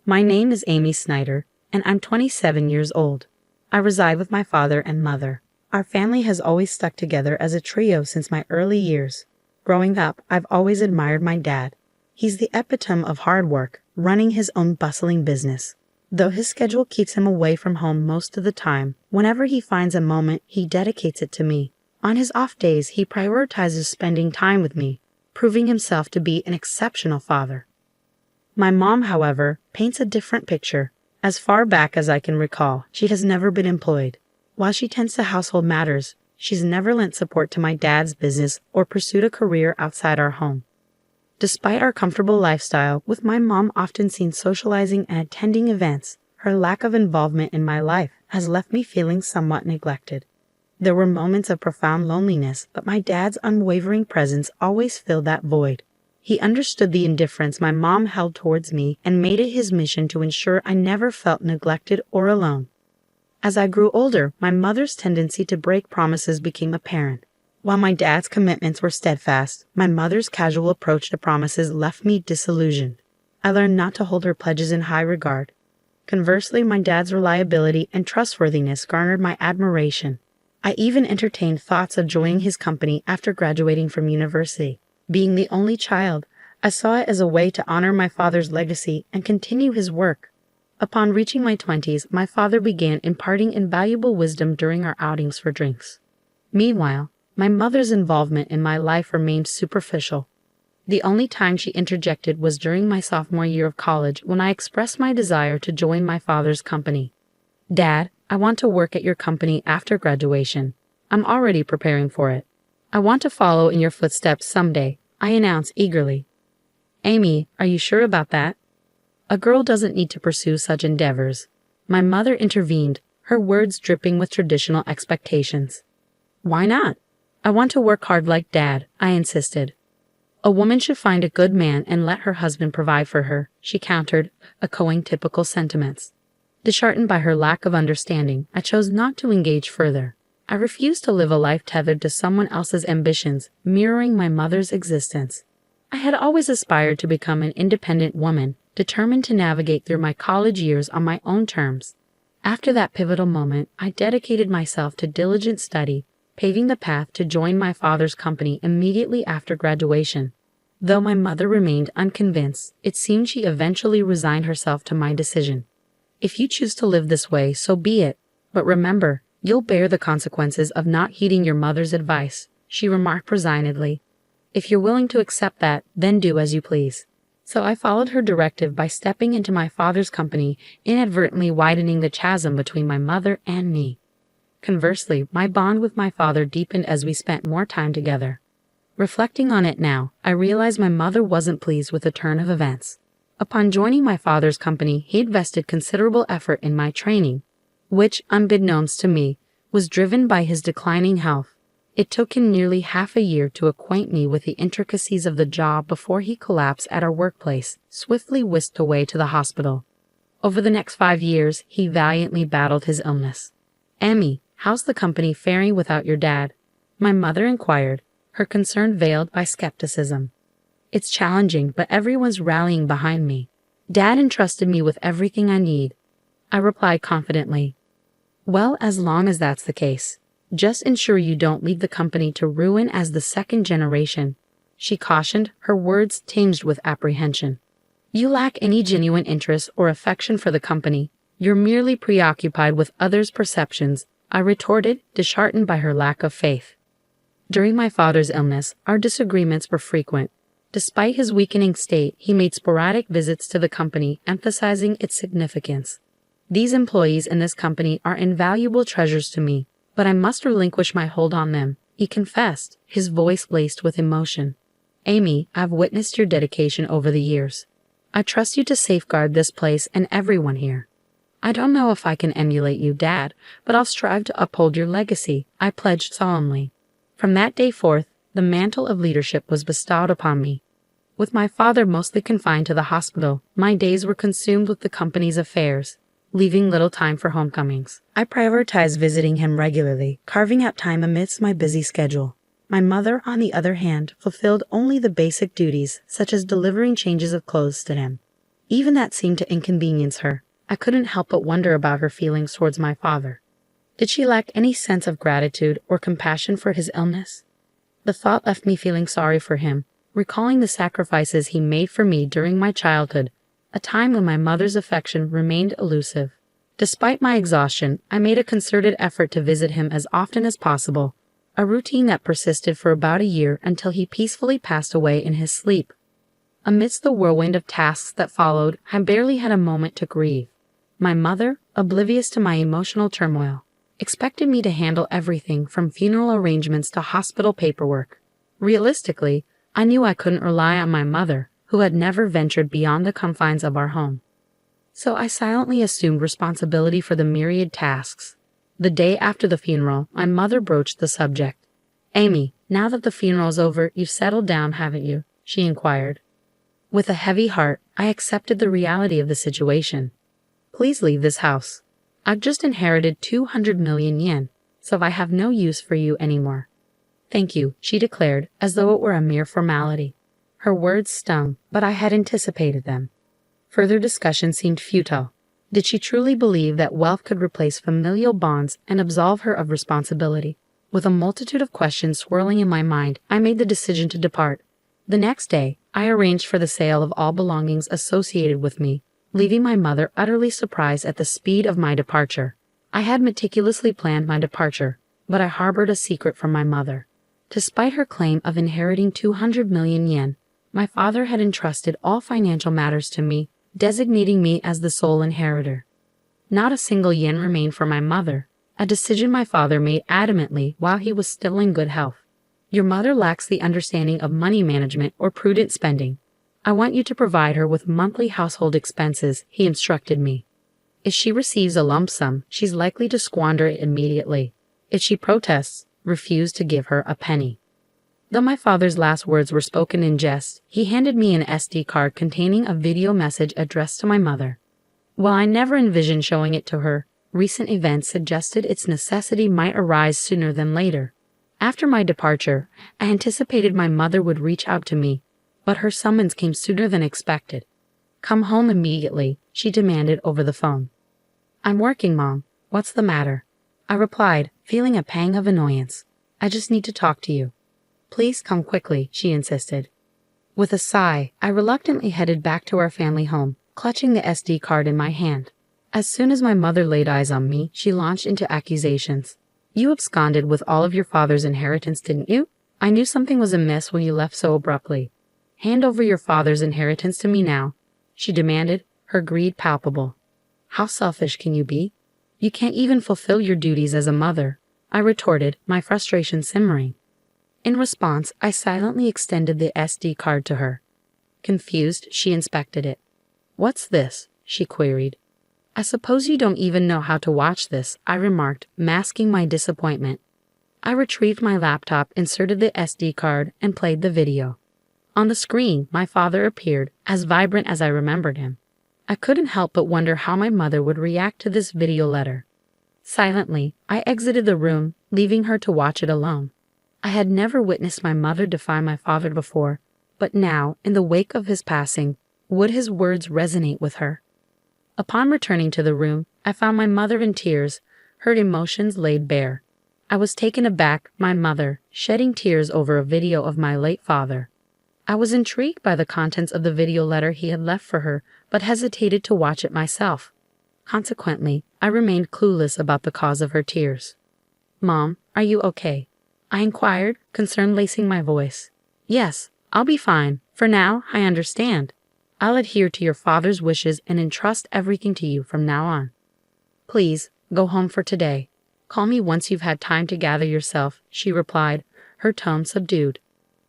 My name is Amy Snyder, and I'm 27 years old. I reside with my father and mother. Our family has always stuck together as a trio since my early years. Growing up, I've always admired my dad. He's the epitome of hard work, running his own bustling business. Though his schedule keeps him away from home most of the time, whenever he finds a moment, he dedicates it to me. On his off days, he prioritizes spending time with me, proving himself to be an exceptional father. My mom, however, paints a different picture. As far back as I can recall, she has never been employed. While she tends to household matters, she's never lent support to my dad's business or pursued a career outside our home. Despite our comfortable lifestyle, with my mom often seen socializing and attending events, her lack of involvement in my life has left me feeling somewhat neglected. There were moments of profound loneliness, but my dad's unwavering presence always filled that void. He understood the indifference my mom held towards me and made it his mission to ensure I never felt neglected or alone. As I grew older, my mother's tendency to break promises became apparent. While my dad's commitments were steadfast, my mother's casual approach to promises left me disillusioned. I learned not to hold her pledges in high regard. Conversely, my dad's reliability and trustworthiness garnered my admiration. I even entertained thoughts of joining his company after graduating from university. Being the only child, I saw it as a way to honor my father's legacy and continue his work. Upon reaching my 20s, my father began imparting invaluable wisdom during our outings for drinks. Meanwhile, my mother's involvement in my life remained superficial. The only time she interjected was during my sophomore year of college when I expressed my desire to join my father's company. "Dad, I want to work at your company after graduation. I'm already preparing for it. I want to follow in your footsteps someday," I announced eagerly. "Amy, are you sure about that? A girl doesn't need to pursue such endeavors." My mother intervened, her words dripping with traditional expectations. "Why not? I want to work hard like Dad," I insisted. "A woman should find a good man and let her husband provide for her," she countered, echoing typical sentiments. Disheartened by her lack of understanding, I chose not to engage further. I refused to live a life tethered to someone else's ambitions, mirroring my mother's existence. I had always aspired to become an independent woman, determined to navigate through my college years on my own terms. After that pivotal moment, I dedicated myself to diligent study, paving the path to join my father's company immediately after graduation. Though my mother remained unconvinced, it seemed she eventually resigned herself to my decision. "If you choose to live this way, so be it. But remember, you'll bear the consequences of not heeding your mother's advice," she remarked resignedly. "If you're willing to accept that, then do as you please." So I followed her directive by stepping into my father's company, inadvertently widening the chasm between my mother and me. Conversely, my bond with my father deepened as we spent more time together. Reflecting on it now, I realized my mother wasn't pleased with the turn of events. Upon joining my father's company, he invested considerable effort in my training, which, unbeknownst to me, was driven by his declining health. It took him nearly half a year to acquaint me with the intricacies of the job before he collapsed at our workplace, swiftly whisked away to the hospital. Over the next 5 years, he valiantly battled his illness. "Emmy, how's the company faring without your dad?" my mother inquired, her concern veiled by skepticism. "It's challenging, but everyone's rallying behind me. Dad entrusted me with everything I need," I replied confidently. "Well, as long as that's the case, just ensure you don't leave the company to ruin as the second generation," she cautioned, her words tinged with apprehension. "You lack any genuine interest or affection for the company. You're merely preoccupied with others' perceptions," I retorted, disheartened by her lack of faith. During my father's illness, our disagreements were frequent. Despite his weakening state, he made sporadic visits to the company, emphasizing its significance. "These employees in this company are invaluable treasures to me, but I must relinquish my hold on them," he confessed, his voice laced with emotion. "Amy, I've witnessed your dedication over the years. I trust you to safeguard this place and everyone here. I don't know if I can emulate you, Dad, but I'll strive to uphold your legacy," I pledged solemnly. From that day forth, the mantle of leadership was bestowed upon me. With my father mostly confined to the hospital, my days were consumed with the company's affairs, leaving little time for homecomings. I prioritized visiting him regularly, carving out time amidst my busy schedule. My mother, on the other hand, fulfilled only the basic duties, such as delivering changes of clothes to him. Even that seemed to inconvenience her. I couldn't help but wonder about her feelings towards my father. Did she lack any sense of gratitude or compassion for his illness? The thought left me feeling sorry for him, recalling the sacrifices he made for me during my childhood, a time when my mother's affection remained elusive. Despite my exhaustion, I made a concerted effort to visit him as often as possible, a routine that persisted for about a year until he peacefully passed away in his sleep. Amidst the whirlwind of tasks that followed, I barely had a moment to grieve. My mother, oblivious to my emotional turmoil, expected me to handle everything from funeral arrangements to hospital paperwork. Realistically, I knew I couldn't rely on my mother, who had never ventured beyond the confines of our home. So I silently assumed responsibility for the myriad tasks. The day after the funeral, my mother broached the subject. "Amy, now that the funeral's over, you've settled down, haven't you?" she inquired. With a heavy heart, I accepted the reality of the situation. "Please leave this house. I've just inherited 200 million yen, so I have no use for you anymore." "Thank you," she declared, as though it were a mere formality. Her words stung, but I had anticipated them. Further discussion seemed futile. Did she truly believe that wealth could replace familial bonds and absolve her of responsibility? With a multitude of questions swirling in my mind, I made the decision to depart. The next day, I arranged for the sale of all belongings associated with me, leaving my mother utterly surprised at the speed of my departure. I had meticulously planned my departure, but I harbored a secret from my mother. Despite her claim of inheriting 200 million yen, my father had entrusted all financial matters to me, designating me as the sole inheritor. Not a single yen remained for my mother, a decision my father made adamantly while he was still in good health. "Your mother lacks the understanding of money management or prudent spending. I want you to provide her with monthly household expenses," he instructed me. "If she receives a lump sum, she's likely to squander it immediately. If she protests, refuse to give her a penny." Though my father's last words were spoken in jest, he handed me an SD card containing a video message addressed to my mother. While I never envisioned showing it to her, recent events suggested its necessity might arise sooner than later. After my departure, I anticipated my mother would reach out to me, but her summons came sooner than expected. "Come home immediately," she demanded over the phone. "I'm working, Mom. What's the matter?" I replied, feeling a pang of annoyance. "I just need to talk to you." "Please come quickly," she insisted. With a sigh, I reluctantly headed back to our family home, clutching the SD card in my hand. As soon as my mother laid eyes on me, she launched into accusations. "You absconded with all of your father's inheritance, didn't you? I knew something was amiss when you left so abruptly. Hand over your father's inheritance to me now," she demanded, her greed palpable. "How selfish can you be? You can't even fulfill your duties as a mother," I retorted, my frustration simmering. In response, I silently extended the SD card to her. Confused, she inspected it. "What's this?" she queried. "I suppose you don't even know how to watch this," I remarked, masking my disappointment. I retrieved my laptop, inserted the SD card, and played the video. On the screen, my father appeared, as vibrant as I remembered him. I couldn't help but wonder how my mother would react to this video letter. Silently, I exited the room, leaving her to watch it alone. I had never witnessed my mother defy my father before, but now, in the wake of his passing, would his words resonate with her? Upon returning to the room, I found my mother in tears, her emotions laid bare. I was taken aback, my mother, shedding tears over a video of my late father. I was intrigued by the contents of the video letter he had left for her, but hesitated to watch it myself. Consequently, I remained clueless about the cause of her tears. "Mom, are you okay?" I inquired, concern lacing my voice. "Yes, I'll be fine. For now, I understand. I'll adhere to your father's wishes and entrust everything to you from now on. Please, go home for today. Call me once you've had time to gather yourself," she replied, her tone subdued.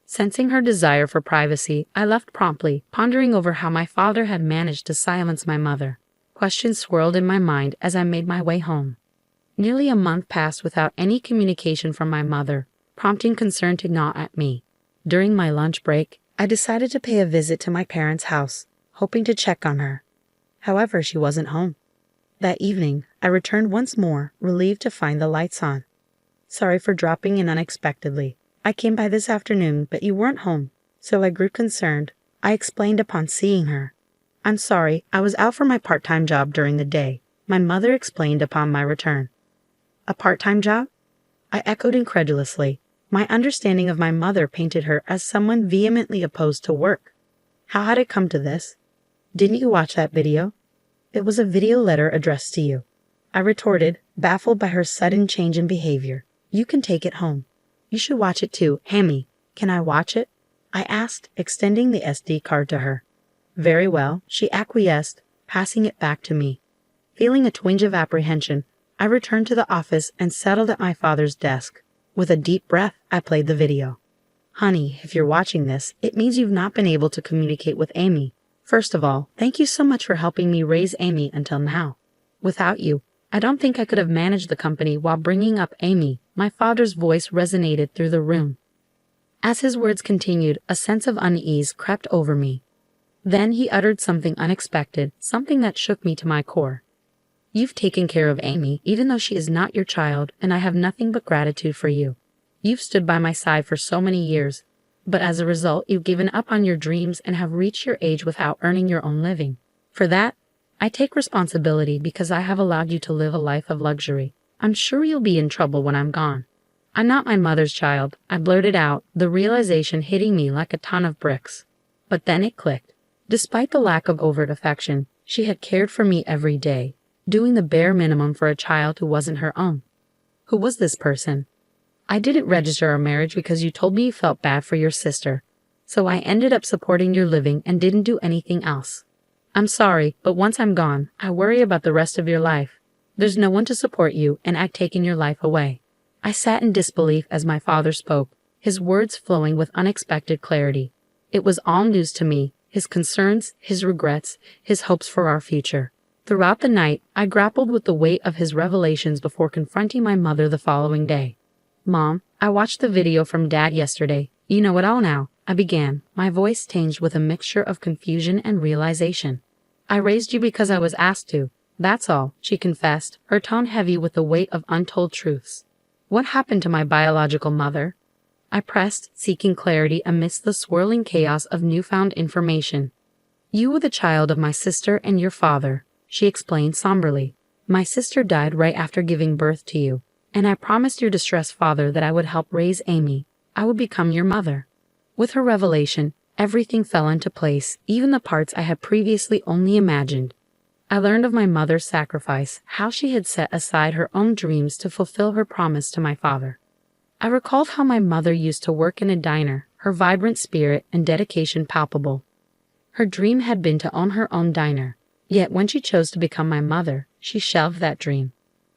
Sensing her desire for privacy, I left promptly, pondering over how my father had managed to silence my mother. Questions swirled in my mind as I made my way home. Nearly a month passed without any communication from my mother, prompting concern to gnaw at me. During my lunch break, I decided to pay a visit to my parents' house, hoping to check on her. However, she wasn't home. That evening, I returned once more, relieved to find the lights on. "Sorry for dropping in unexpectedly. I came by this afternoon, but you weren't home, so I grew concerned," I explained upon seeing her. I'm sorry, I was out for my part-time job during the day, my mother explained upon my return. A part-time job? I echoed incredulously. My understanding of my mother painted her as someone vehemently opposed to work. How had it come to this? Didn't you watch that video? It was a video letter addressed to you. I retorted, baffled by her sudden change in behavior. You can take it home. You should watch it too. Amy, can I watch it? I asked, extending the SD card to her. Very well, she acquiesced, passing it back to me. Feeling a twinge of apprehension, I returned to the office and settled at my father's desk. With a deep breath, I played the video. Honey, if you're watching this, it means you've not been able to communicate with Amy. First of all, thank you so much for helping me raise Amy until now. Without you, I don't think I could have managed the company while bringing up Amy. My father's voice resonated through the room. As his words continued, a sense of unease crept over me. Then he uttered something unexpected, something that shook me to my core. You've taken care of Amy, even though she is not your child, and I have nothing but gratitude for you. You've stood by my side for so many years, but as a result, you've given up on your dreams and have reached your age without earning your own living. For that, I take responsibility because I have allowed you to live a life of luxury. I'm sure you'll be in trouble when I'm gone. I'm not my mother's child, I blurted out, the realization hitting me like a ton of bricks. But then it clicked. Despite the lack of overt affection, she had cared for me every day, doing the bare minimum for a child who wasn't her own. Who was this person? I didn't register our marriage because you told me you felt bad for your sister, so I ended up supporting your living and didn't do anything else. I'm sorry, but once I'm gone, I worry about the rest of your life. There's no one to support you, and I've taken your life away. I sat in disbelief as my father spoke, his words flowing with unexpected clarity. It was all news to me, his concerns, his regrets, his hopes for our future. Throughout the night, I grappled with the weight of his revelations before confronting my mother the following day. Mom, I watched the video from Dad yesterday. You know it all now, I began, my voice tinged with a mixture of confusion and realization. I raised you because I was asked to. That's all, she confessed, her tone heavy with the weight of untold truths. What happened to my biological mother? I pressed, seeking clarity amidst the swirling chaos of newfound information. You were the child of my sister and your father, she explained somberly. My sister died right after giving birth to you, and I promised your distressed father that I would help raise Amy. I would become your mother. With her revelation, everything fell into place, even the parts I had previously only imagined. I learned of my mother's sacrifice, how she had set aside her own dreams to fulfill her promise to my father. I recalled how my mother used to work in a diner, her vibrant spirit and dedication palpable. Her dream had been to own her own diner, yet when she chose to become my mother, she shelved that dream.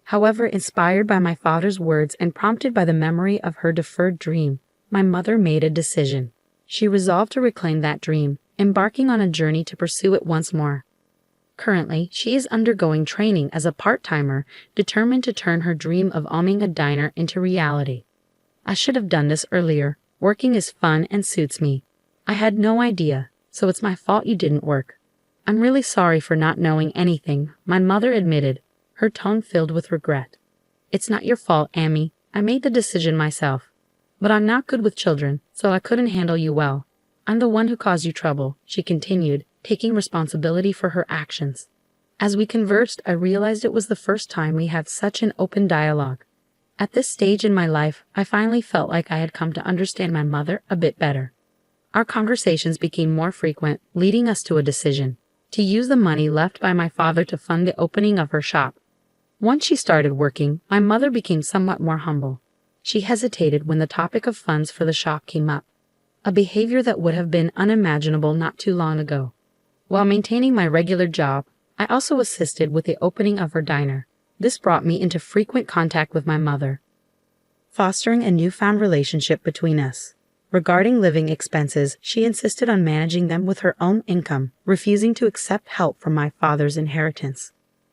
However, inspired by my father's words and prompted by the memory of her deferred dream, my mother made a decision. She resolved to reclaim that dream, embarking on a journey to pursue it once more. Currently, she is undergoing training as a part-timer, determined to turn her dream of owning a diner into reality. I should have done this earlier. Working is fun and suits me. I had no idea, so it's my fault you didn't work. I'm really sorry for not knowing anything, my mother admitted, her tone filled with regret. It's not your fault, Amy. I made the decision myself. But I'm not good with children, so I couldn't handle you well. I'm the one who caused you trouble, she continued, taking responsibility for her actions. As we conversed, I realized it was the first time we had such an open dialogue. At this stage in my life, I finally felt like I had come to understand my mother a bit better. Our conversations became more frequent, leading us to a decision: to use the money left by my father to fund the opening of her shop. Once she started working, my mother became somewhat more humble. She hesitated when the topic of funds for the shop came up, a behavior that would have been unimaginable not too long ago. While maintaining my regular job, I also assisted with the opening of her diner. This brought me into frequent contact with my mother, fostering a newfound relationship between us. Regarding living expenses, she insisted on managing them with her own income, refusing to accept help from my father's inheritance,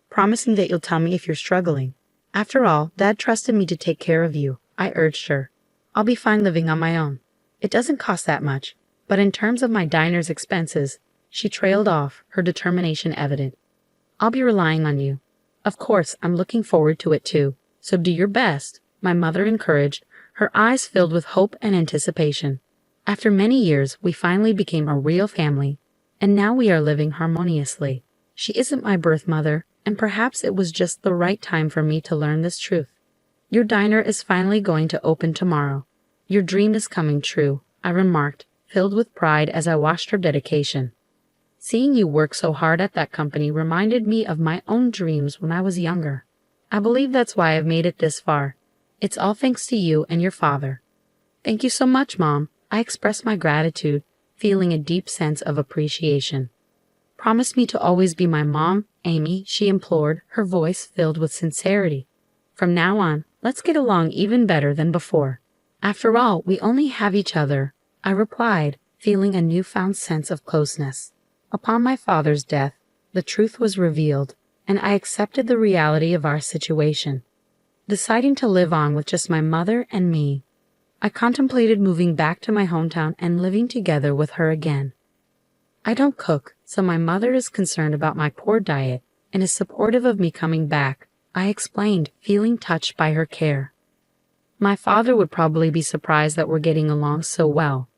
promising that you'll tell me if you're struggling. After all, Dad trusted me to take care of you, I urged her. I'll be fine living on my own. It doesn't cost that much, but in terms of my diner's expenses, she trailed off, her determination evident. I'll be relying on you. Of course, I'm looking forward to it too, so do your best, my mother encouraged, her eyes filled with hope and anticipation. After many years, we finally became a real family. and now we are living harmoniously. She isn't my birth mother, and perhaps it was just the right time for me to learn this truth. Your diner is finally going to open tomorrow. Your dream is coming true, I remarked, filled with pride as I watched her dedication. Seeing you work so hard at that company reminded me of my own dreams when I was younger. I believe that's why I've made it this far. It's all thanks to you and your father. Thank you so much, Mom. I expressed my gratitude, feeling a deep sense of appreciation. Promise me to always be my mom, Amy, she implored, her voice filled with sincerity. From now on, let's get along even better than before. After all, we only have each other, I replied, feeling a newfound sense of closeness. Upon my father's death, the truth was revealed, and I accepted the reality of our situation. Deciding to live on with just my mother and me, I contemplated moving back to my hometown and living together with her again. I don't cook, so my mother is concerned about my poor diet and is supportive of me coming back, I explained, feeling touched by her care. My father would probably be surprised that we're getting along so well.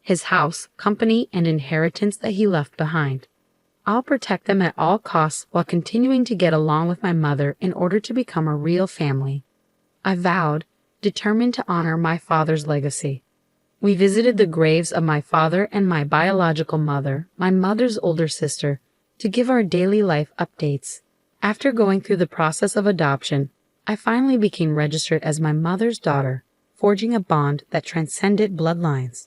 His house, company, and inheritance that he left behind. I'll protect them at all costs while continuing to get along with my mother in order to become a real family. I vowed, determined to honor my father's legacy. We visited the graves of my father and my biological mother, my mother's older sister, to give our daily life updates. After going through the process of adoption, I finally became registered as my mother's daughter, forging a bond that transcended bloodlines.